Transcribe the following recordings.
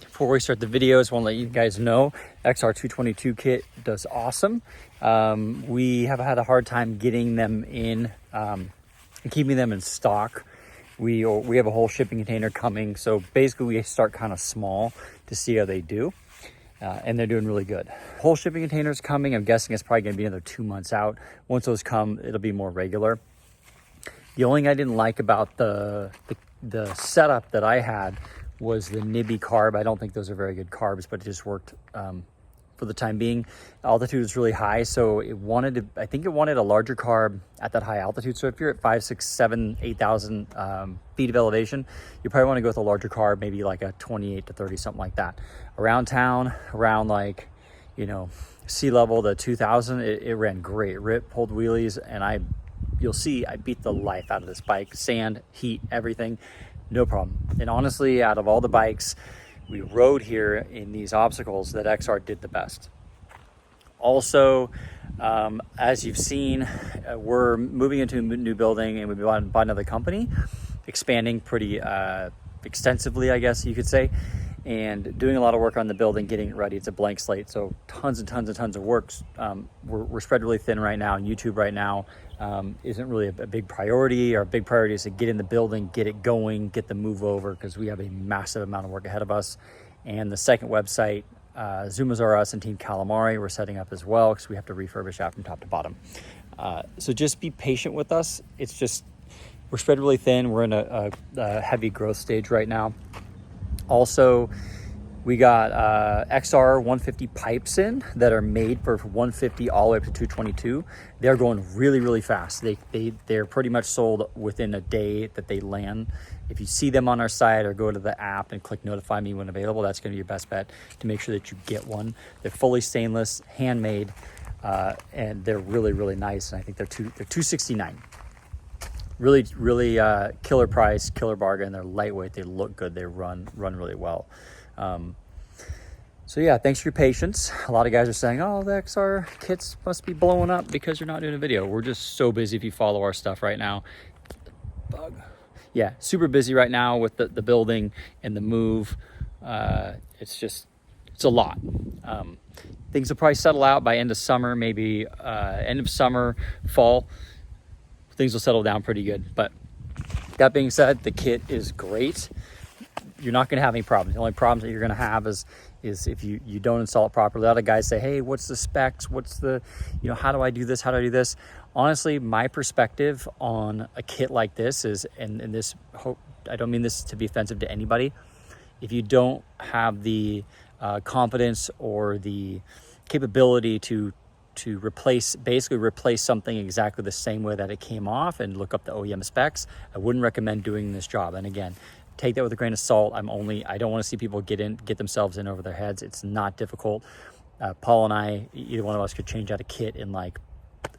Before we start the video, I just want to let you guys know XR150 kit does awesome. We have had a hard time getting them in and keeping them in stock. We have a whole shipping container coming, so basically we start kind of small to see how they do, and they're doing really good. Whole shipping container is coming. I'm guessing it's probably going to be another 2 months out. Once those come, it'll be more regular. The only thing I didn't like about the setup that I had was the nibby carb. I don't think those are very good carbs, but it just worked for the time being. Altitude is really high, so I think it wanted a larger carb at that high altitude. So if you're at 5, 6, 7, 8,000 feet of elevation, you probably want to go with a larger carb, maybe like a 28 to 30, something like that. Around town, around like, sea level to 2,000, it ran great. Pulled wheelies, and you'll see I beat the life out of this bike. Sand, heat, everything, no problem. And honestly, out of all the bikes we rode here in these obstacles, that XR did the best. Also, as you've seen, we're moving into a new building, and we bought another company, expanding pretty extensively, I guess you could say, and doing a lot of work on the building, getting it ready. It's a blank slate, so tons and tons of work. We're spread really thin right now, and YouTube right now isn't really a big priority. Our big priority is to get in the building, get it going, get the move over, because we have a massive amount of work ahead of us. And the second website, Zumas R Us and Team Calamari, we're setting up as well, because we have to refurbish that from top to bottom. So just be patient with us. It's just, we're spread really thin. We're in a heavy growth stage right now. Also, we got XR150 pipes in that are made for 150 all the way up to 222. They're going really fast. They're pretty much sold within a day that they land. If you see them on our site or go to the app and click notify me when available, that's going to be your best bet to make sure that you get one. They're fully stainless, handmade, and they're really nice. And I think they're $269. Really killer price, killer bargain. They're lightweight, they look good, they run really well. So yeah, thanks for your patience. A lot of guys are saying, oh, the XR kits must be blowing up because you're not doing a video. We're just so busy. If you follow our stuff right now, yeah, super busy right now with the building and the move. It's a lot. Things will probably settle out by end of summer, maybe end of summer, fall. Things will settle down pretty good. But that being said, the kit is great. You're not going to have any problems. The only problems that you're going to have is if you don't install it properly. A lot of guys say, hey, what's the specs? What's the, how do I do this? How do I do this? Honestly, my perspective on a kit like this is, and this, I don't mean this to be offensive to anybody. If you don't have the confidence or the capability to basically replace something exactly the same way that it came off and look up the OEM specs, I wouldn't recommend doing this job. And again, take that with a grain of salt. I don't want to see people get themselves in over their heads. It's not difficult. Paul and I, either one of us could change out a kit in like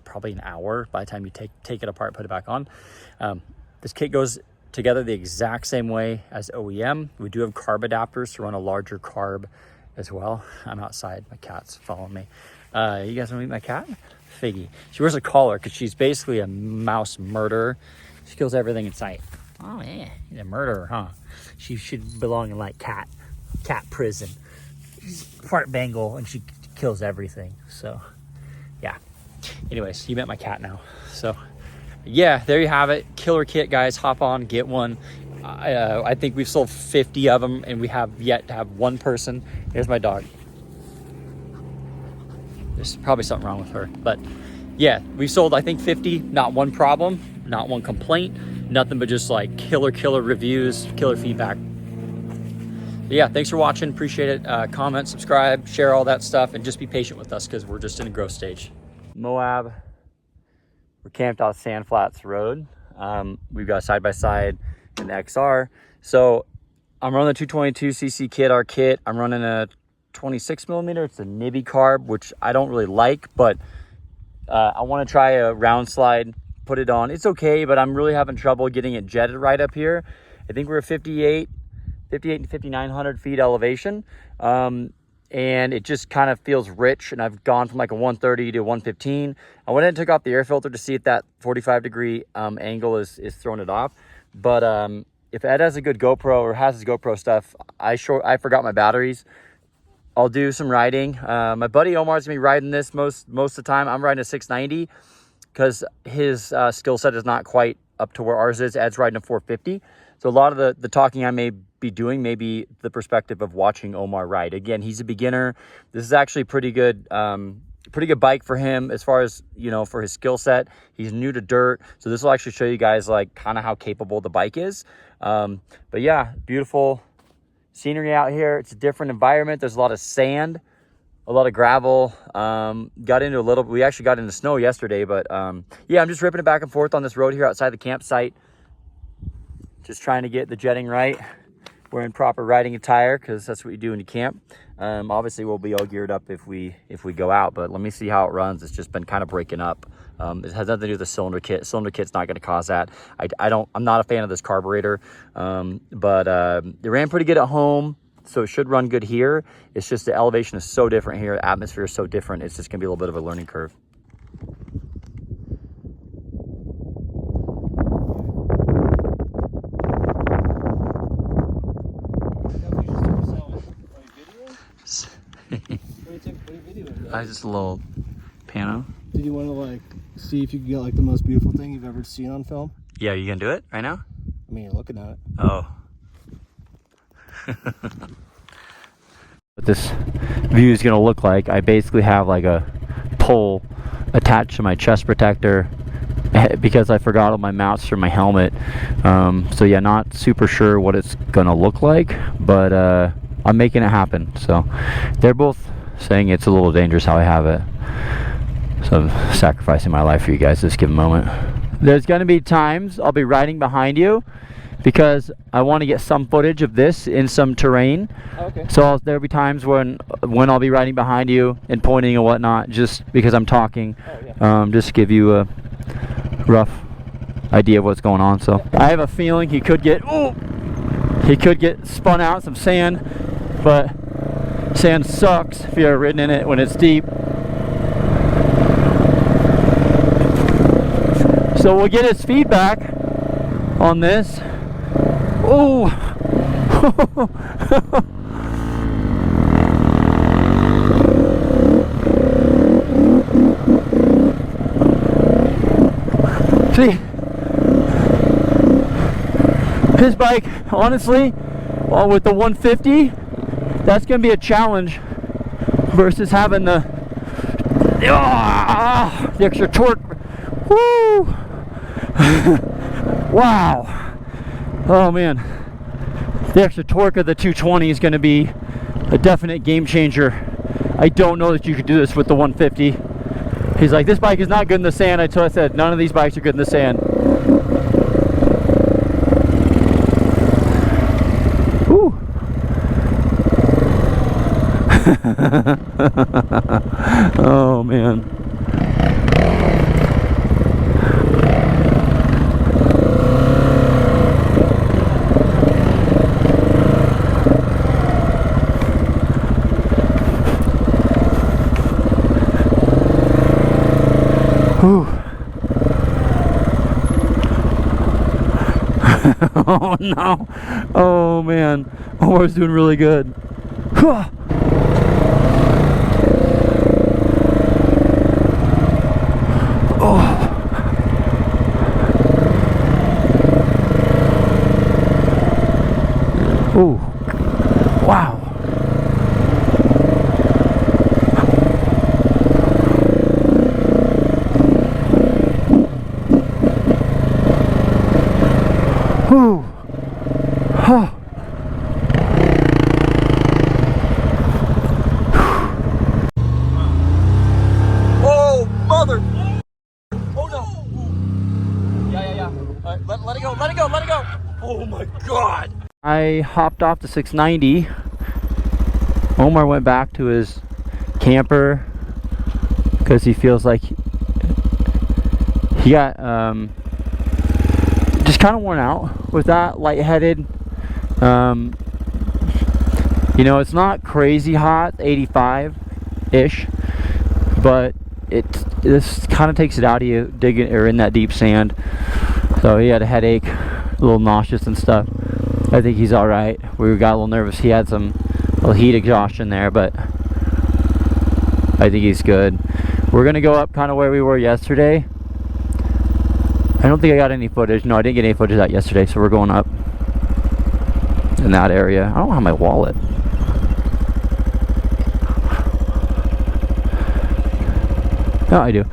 probably an hour by the time you take it apart, put it back on. This kit goes together the exact same way as OEM. We do have carb adapters to run a larger carb as well. I'm outside, my cat's following me. You guys want to meet my cat? Figgy. She wears a collar because she's basically a mouse murderer. She kills everything in sight. Oh yeah, she's a murderer, huh? She should belong in like cat prison. She's part Bengal and she kills everything. So yeah. Anyways, you met my cat now. So yeah, there you have it. Killer kit, guys. Hop on, get one. I think we've sold 50 of them, and we have yet to have one person. Here's my dog. There's probably something wrong with her, but yeah, we've sold, I think, 50, not one problem, not one complaint, nothing but just like killer reviews, killer feedback. But yeah, thanks for watching. Appreciate it. Comment, subscribe, share all that stuff, and just be patient with us because we're just in a growth stage. MOAB, we're camped off Sand Flats Road. We've got side-by-side in the XR. So I'm running the 222cc kit, our kit. I'm running a 26 millimeter. It's a nibby carb, which I don't really like, but I want to try a round slide, put it on. It's okay, but I'm really having trouble getting it jetted right up here. I think we're at 58 to 5,900 feet elevation. And it just kind of feels rich. And I've gone from like a 130 to 115. I went ahead and took off the air filter to see if that 45 degree angle is throwing it off. But if Ed has a good GoPro or has his GoPro stuff, I forgot my batteries. I'll do some riding. My buddy Omar's gonna be riding this most of the time. I'm riding a 690 because his skill set is not quite up to where ours is. Ed's riding a 450. So a lot of the talking I may be doing may be the perspective of watching Omar ride. Again, he's a beginner. This is actually pretty good bike for him as far as, you know, for his skill set. He's new to dirt. So this will actually show you guys like kind of how capable the bike is. But yeah, beautiful scenery out here. It's a different environment. There's a lot of sand, a lot of gravel. We actually got into snow yesterday, but yeah, I'm just ripping it back and forth on this road here outside the campsite. Just trying to get the jetting right. We're in proper riding attire because that's what you do when you camp. Obviously we'll be all geared up if we go out, but let me see how it runs. It's just been kind of breaking up. It has nothing to do with the cylinder kit. Cylinder kit's not going to cause that. I'm not a fan of this carburetor, but it ran pretty good at home, so it should run good here. It's just the elevation is so different here. The atmosphere is so different. It's just going to be a little bit of a learning curve. Just a little pano. Did you want to like see if you could get like the most beautiful thing you've ever seen on film? Yeah, you gonna do it right now? I mean, you're looking at it. Oh. What this view is gonna look like, I basically have like a pole attached to my chest protector because I forgot all my mounts for my helmet. So yeah, not super sure what it's gonna look like, but I'm making it happen. So they're both saying it's a little dangerous how I have it. So I'm sacrificing my life for you guys this given moment. There's gonna be times I'll be riding behind you because I want to get some footage of this in some terrain. Okay. So there'll be times when I'll be riding behind you and pointing and whatnot, just because I'm talking. Just to give you a rough idea of what's going on. So I have a feeling he could get spun out some sand, but sand sucks if you're ridden in it when it's deep. So we'll get his feedback on this. Oh! See, his bike, honestly, with the 150, that's going to be a challenge versus having the extra torque. Woo! Wow. Oh man, the extra torque of the 220 is going to be a definite game changer. I don't know that you could do this with the 150. He's like, this bike is not good in the sand. I said, none of these bikes are good in the sand. Woo. Oh man. Whew. Oh no. Oh man. Omar's doing really good. Ooh. Wow. Ooh. Huh. Oh, mother. Oh no. Yeah. All right, let it go. Oh my God. I hopped off the 690. Omar went back to his camper because he feels like he got just kind of worn out with that, lightheaded. You know, it's not crazy hot, 85-ish, but this kind of takes it out of you digging or in that deep sand. So he had a headache. little nauseous and stuff. I think he's all right. We got a little nervous. He had some little heat exhaustion there, but I think he's good. We're gonna go up kind of where we were yesterday. I don't think I got any footage. No, I didn't get any footage of that yesterday, so we're going up in that area. I don't have my wallet. No, I do.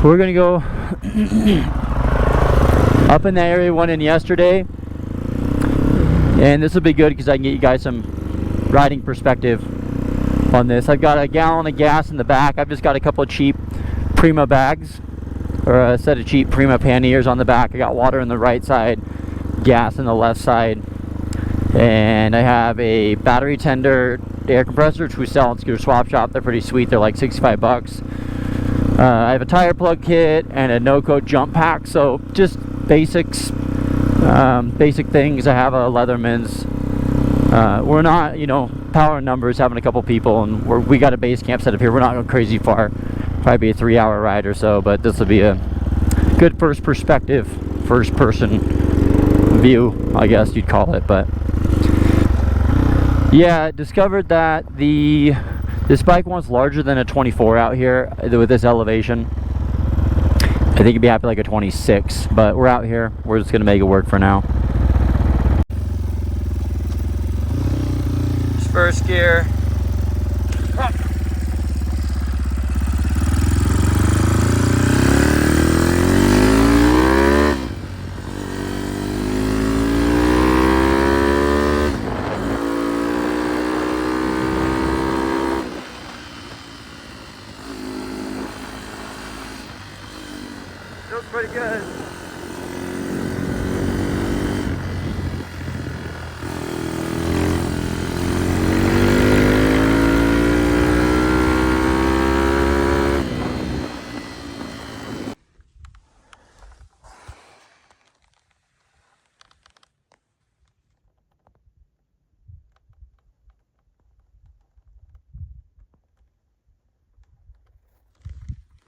We're gonna go up in that area we went in yesterday, and this will be good because I can get you guys some riding perspective on this. I've got a gallon of gas in the back. I've just got a couple of cheap Prima bags, or a set of cheap Prima panniers on the back. I got water on the right side, gas on the left side, and I have a battery tender air compressor which we sell at Scooterswapshop. They're pretty sweet. They're like 65 bucks. I have a tire plug kit and a no-coat jump pack, so just basics, basic things. I have a Leatherman's. We're not, you know, power numbers, having a couple people, and we got a base camp set up here. We're not going crazy far, probably be a 3-hour ride or so, but this will be a good first perspective, first person view, I guess you'd call it. But yeah, discovered that this bike wants larger than a 24 out here with this elevation. I think it'd be happy like a 26, but we're out here. We're just gonna make it work for now. First gear. Feels pretty good.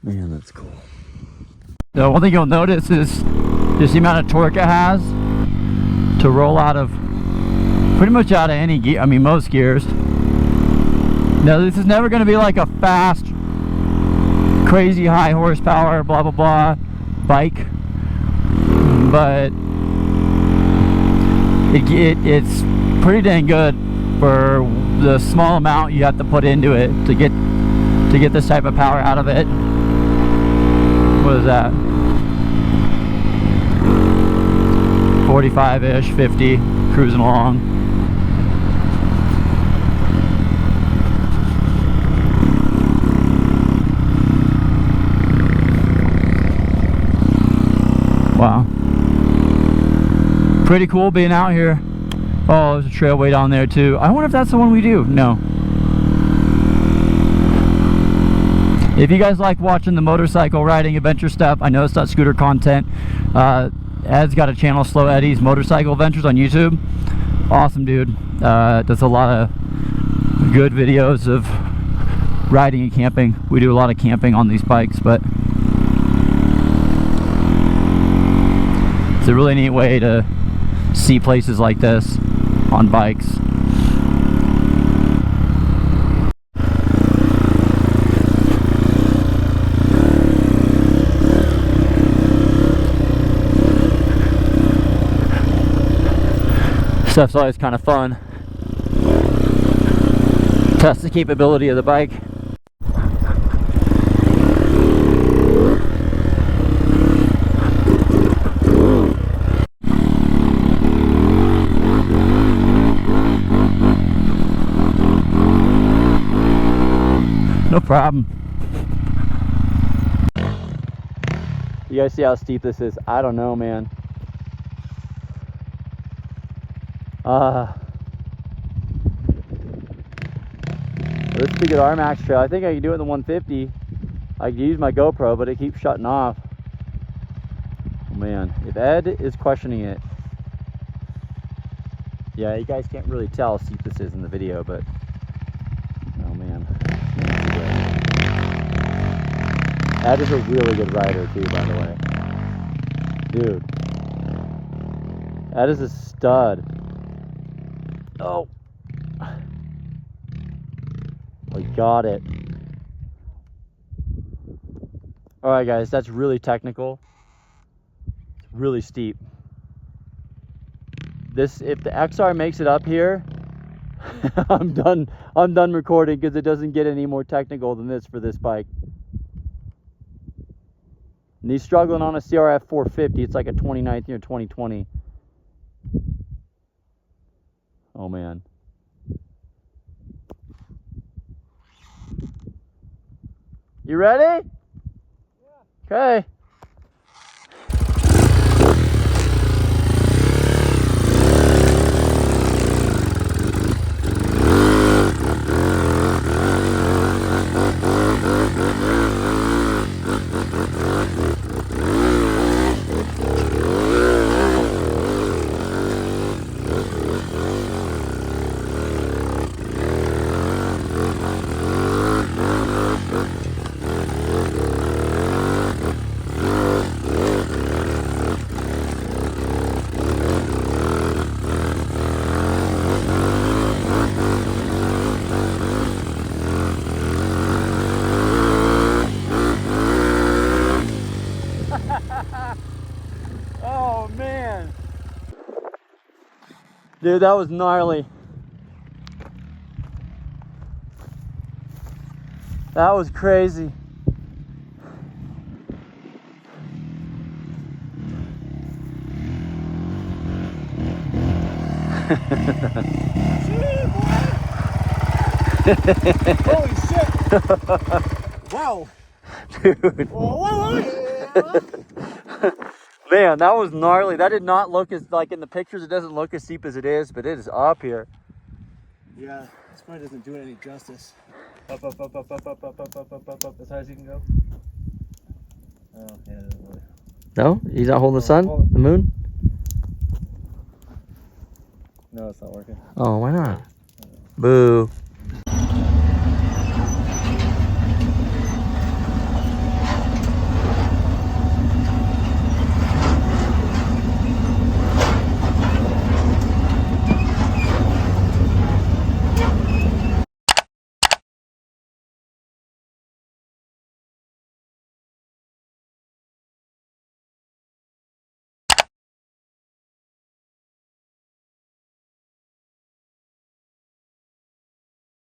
Man, that's cool. The one thing you'll notice is just the amount of torque it has to roll out of pretty much out of any gear. I mean, most gears. Now, this is never going to be like a fast, crazy high horsepower, blah blah blah bike, but it's pretty dang good for the small amount you have to put into it to get this type of power out of it. What is that? 45-ish, 50, cruising along. Wow. Pretty cool being out here. Oh, there's a trail way down there too. I wonder if that's the one we do. No. If you guys like watching the motorcycle riding adventure stuff, I know it's not scooter content. Ed's got a channel, Slow Eddie's Motorcycle Adventures on YouTube. Awesome dude. Does a lot of good videos of riding and camping. We do a lot of camping on these bikes, but it's a really neat way to see places like this on bikes. Stuff's always kind of fun. Test the capability of the bike. No problem. You guys see how steep this is? I don't know, man. This is a good R-Max trail. I think I can do it in the 150. I can use my GoPro, but it keeps shutting off. Oh man, if Ed is questioning it. Yeah, you guys can't really tell how steep this is in the video, but oh man. Ed is a really good rider too, by the way. Dude. That is a stud. Oh. We got it. All right, guys, that's really technical. It's really steep. This, if the XR makes it up here, I'm done recording because it doesn't get any more technical than this for this bike. And he's struggling on a CRF 450. It's like a 2019 or 2020. Oh man. You ready? Yeah. Okay. Oh man. Dude, that was gnarly. That was crazy. Holy shit! Wow! Dude. Whoa. Man, that was gnarly. That did not look as, like in the pictures, it doesn't look as steep as it is, but it is up here. Yeah, this probably doesn't do it any justice. Up, as high as you can go. Oh, yeah, it doesn't really. No? He's not holding the sun? The moon? No, it's not working. Oh, why not? Boo.